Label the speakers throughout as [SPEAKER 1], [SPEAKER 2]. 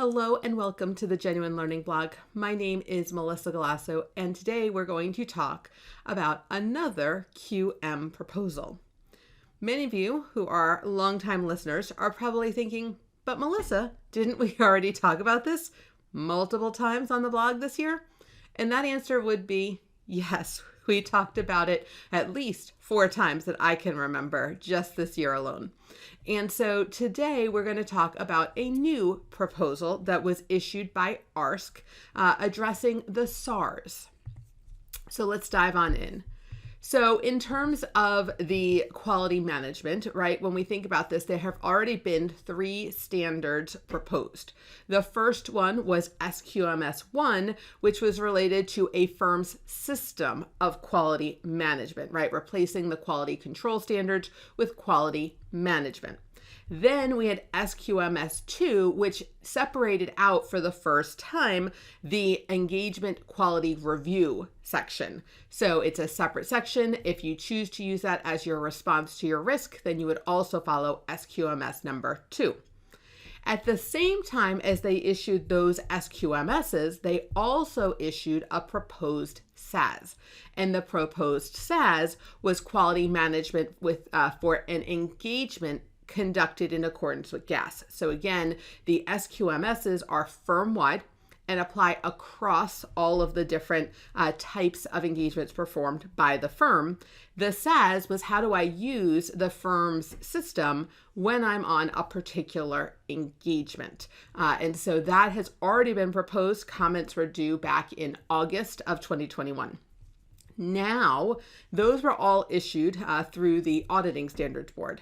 [SPEAKER 1] Hello and welcome to the Genuine Learning Blog. My name is Melissa Galasso, and today we're going to talk about another QM proposal. Many of you who are longtime listeners are probably thinking, but Melissa, didn't we already talk about this multiple times on the blog this year? And that answer would be yes, we talked about it at least 4 times that I can remember just this year alone. And so today we're going to talk about a new proposal that was issued by ARSC addressing the SARS. So let's dive on in. So in terms of the quality management, right, when we think about this, there have already been 3 standards proposed. The first one was SQMS 1, which was related to a firm's system of quality management, right, replacing the quality control standards with quality management. Then we had SQMS 2, which separated out for the first time the engagement quality review section. So it's a separate section. If you choose to use that as your response to your risk, then you would also follow SQMS number 2. At the same time as they issued those SQMSs, they also issued a proposed SAS. And the proposed SAS was quality management with for an engagement conducted in accordance with GAS. So again, the SQMSs are firm-wide and apply across all of the different types of engagements performed by the firm. The SAS was, how do I use the firm's system when I'm on a particular engagement? And so that has already been proposed. Comments were due back in August of 2021. Now, those were all issued through the Auditing Standards Board.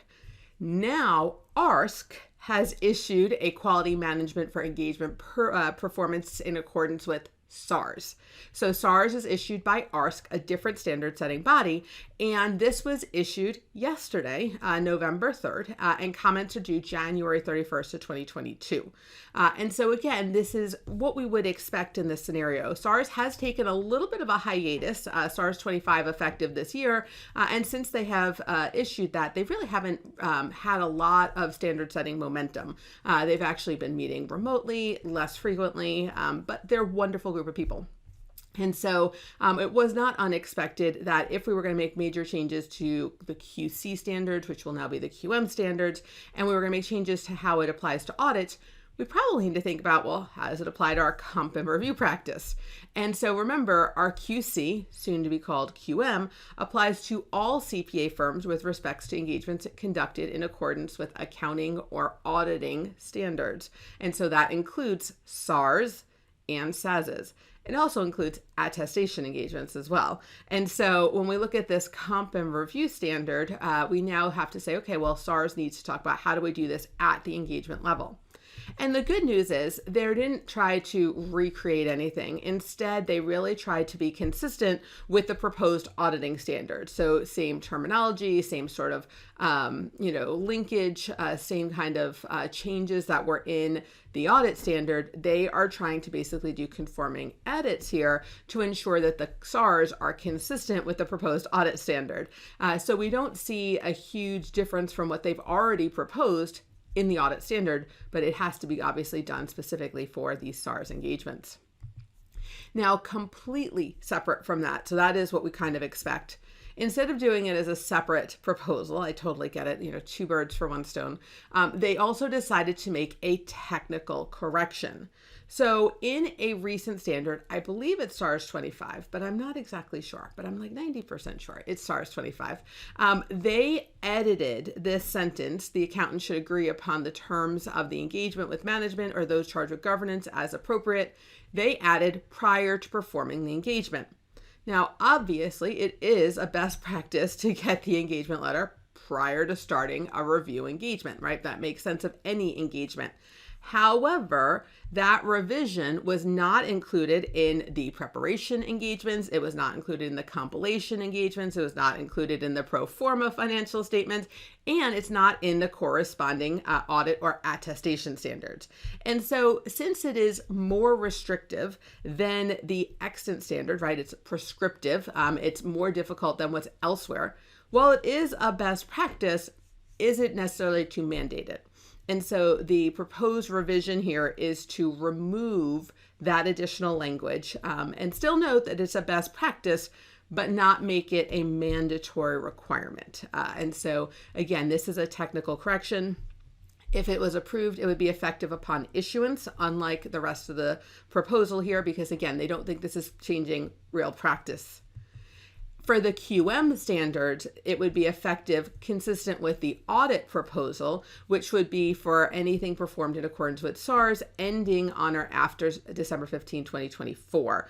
[SPEAKER 1] Now, ARSC has issued a quality management for engagement performance in accordance with SARS. So SARS is issued by ARSC, a different standard setting body, and this was issued yesterday, November 3rd, and comments are due January 31st of 2022. And so again, this is what we would expect in this scenario. SARS has taken a little bit of a hiatus, SARS 25 effective this year, and since they have issued that, they really haven't had a lot of standard setting momentum. They've actually been meeting remotely, less frequently, but they're a wonderful group of people. And so it was not unexpected that if we were going to make major changes to the QC standards, which will now be the QM standards, and we were going to make changes to how it applies to audits, we probably need to think about, well, how does it apply to our comp and review practice? And so remember, our QC, soon to be called QM, applies to all CPA firms with respects to engagements conducted in accordance with accounting or auditing standards. And so that includes SARS and SASs. It also includes attestation engagements as well. And so when we look at this comp and review standard, we now have to say, okay, well, SARS needs to talk about how do we do this at the engagement level. And the good news is they didn't try to recreate anything. Instead, they really tried to be consistent with the proposed auditing standards. So same terminology, same sort of, linkage, same kind of changes that were in the audit standard. They are trying to basically do conforming edits here to ensure that the SARs are consistent with the proposed audit standard. So we don't see a huge difference from what they've already proposed in the audit standard, but it has to be obviously done specifically for these SARS engagements. Now, completely separate from that, so that is what we kind of expect. Instead of doing it as a separate proposal, I totally get it, 2 birds for 1 stone, they also decided to make a technical correction. So in a recent standard, I believe it's SARS 25, but I'm not exactly sure, but I'm like 90% sure it's SARS 25. They edited this sentence, the accountant should agree upon the terms of the engagement with management or those charged with governance as appropriate. They added prior to performing the engagement. Now, obviously, it is a best practice to get the engagement letter prior to starting a review engagement, right? That makes sense of any engagement. However, that revision was not included in the preparation engagements. It was not included in the compilation engagements. It was not included in the pro forma financial statements, and it's not in the corresponding audit or attestation standards. And so since it is more restrictive than the extant standard, right? It's prescriptive. It's more difficult than what's elsewhere. While it is a best practice, is it necessarily to mandate it? And so the proposed revision here is to remove that additional language and still note that it's a best practice, but not make it a mandatory requirement. And so again, this is a technical correction. If it was approved, it would be effective upon issuance, unlike the rest of the proposal here, because again, they don't think this is changing real practice. For the QM standards, it would be effective consistent with the audit proposal, which would be for anything performed in accordance with SSARS ending on or after December 15, 2024.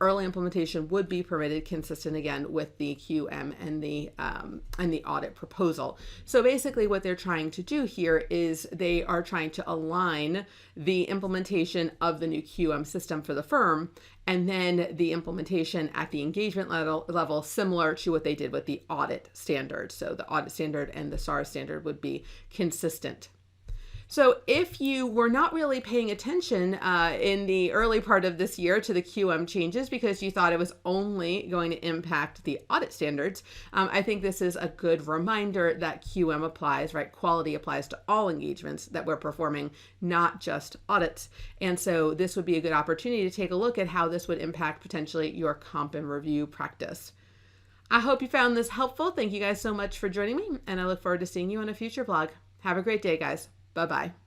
[SPEAKER 1] Early implementation would be permitted, consistent again with the QM and the audit proposal. So basically what they're trying to do here is they are trying to align the implementation of the new QM system for the firm and then the implementation at the engagement level similar to what they did with the audit standard. So the audit standard and the SSARS standard would be consistent. So if you were not really paying attention in the early part of this year to the QM changes because you thought it was only going to impact the audit standards, I think this is a good reminder that QM applies, right? Quality applies to all engagements that we're performing, not just audits. And so this would be a good opportunity to take a look at how this would impact potentially your comp and review practice. I hope you found this helpful. Thank you guys so much for joining me, and I look forward to seeing you on a future blog. Have a great day, guys. Bye-bye.